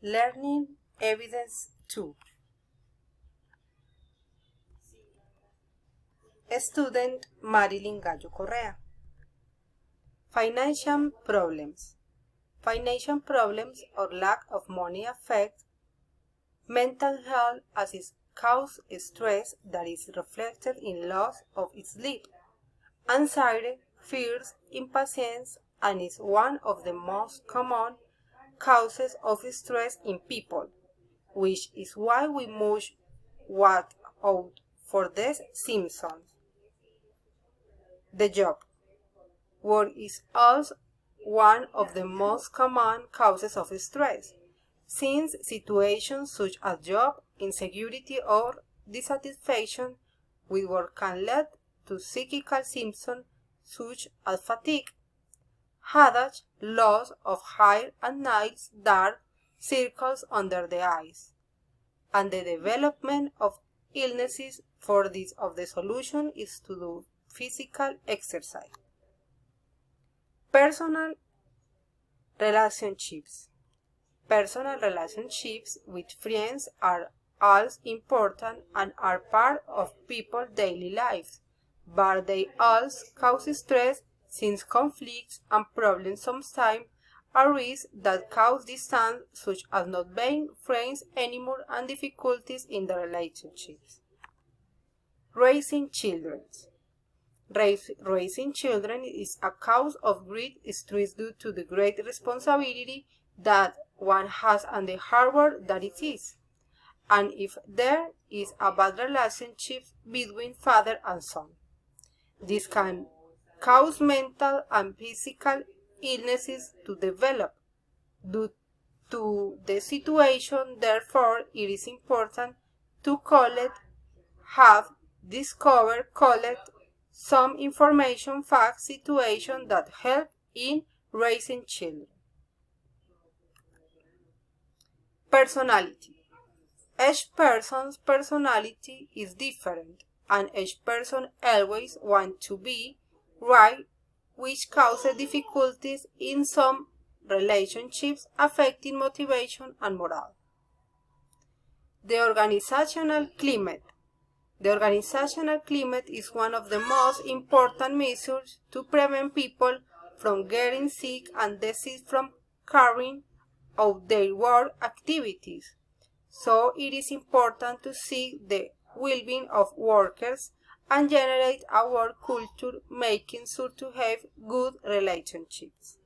Learning Evidence 2. Student Marilyn Gallo Correa. Financial problems. Financial problems or lack of money affect mental health as it causes stress that is reflected in loss of sleep, anxiety, fears, impatience, and is one of the most common causes of stress in people, which is why we must watch out for these symptoms. The job. Work is also one of the most common causes of stress, since situations such as job insecurity or dissatisfaction with work can lead to psychical symptoms such as fatigue, headache, loss of hair and nails, dark circles under the eyes, and the development of illnesses. For this, the solution is to do physical exercise. Personal relationships. Personal relationships with friends are as important and are part of people's daily lives, but they also cause stress since conflicts and problems sometimes arise that cause distance, such as not being friends anymore and difficulties in the relationships. Raising children. Raising children is a cause of great stress due to the great responsibility that one has and the hard work that it is, and if there is a bad relationship between father and son. This can cause mental and physical illnesses to develop. Due to the situation, therefore, it is important to collect, collect some information, facts, situations that help in raising children. Personality. Each person's personality is different, and each person always wants to be right, which causes difficulties in some relationships, affecting motivation and morale. The organizational climate. The organizational climate is one of the most important measures to prevent people from getting sick and disease from carrying out their work activities. So it is important to seek the well-being of workers and generate a work culture, making sure to have good relationships.